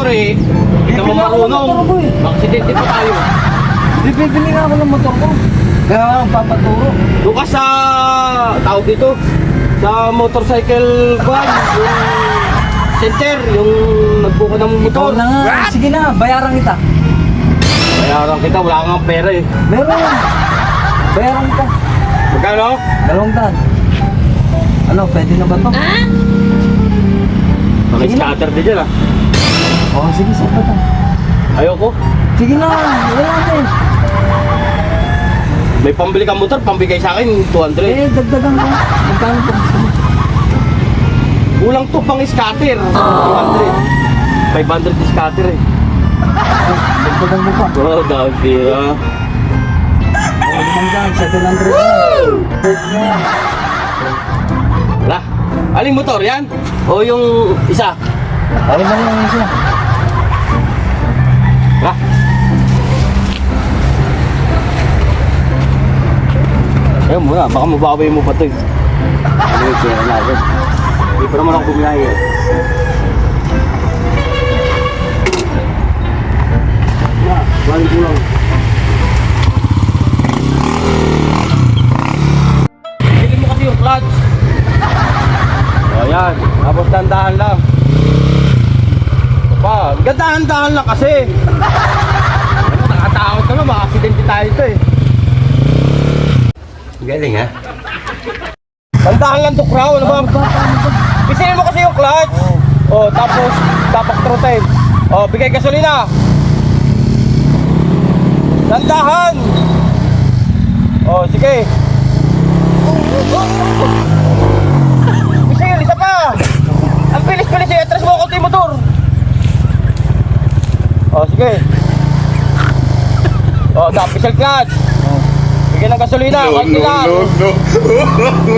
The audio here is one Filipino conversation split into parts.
motor eh. Hindi naman marunong. Aksidente pa tayo. Bibili nga ako ng motor ko. Kaya nga papaturo. Doon ka sa tawag dito. Sa motorcycle van. Yung center. Yung nagbuka ng motor. Ikaw na nga. Sige na, bayaran kita. Bayaran kita. Wala kang pera eh. Meron. Bayaran kita. Magkano? 200. Ano, pwede na ba to? Maka-scatter din dyan ah. Oo, sige, sige ba? Ayoko. Sige na, wala na eh. May pambili kang motor, pambigay sa akin, 200. Eh, dagdagan ko. Magkano po? Kulang to pang scatter, 200. 500 di scatter eh. Dagdagan mo pa. Oh, dami ah. Oh, 700. Wala. Aling motor yan? O yung isa? Ay lang yung isa. Ha? Ayun muna, baka mabawi mo pa ito eh. Ano yung pera natin? Hindi pa naman ako bumiyahe eh. Balik ko lang. Bili mo kasi yung clutch. O yan, tapos dandahan lang. Ito pa, dahan-dahan lang kasi. Ano, nakatakot ka na, maka-accidente tayo ito eh. Galing ha? Dandahan lang to, Crow, ano ba? Pisilin mo kasi yung clutch. O, tapos, tapak throttle. O, bigay gasolina. Dandahan! O, sige. Pisil, isa pa! Ang bilis-bilis eh, atras mo ako yung motor. O, sige. O, pisil clutch. Bigyan ng gasolina, konti lang.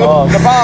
O, isa pa.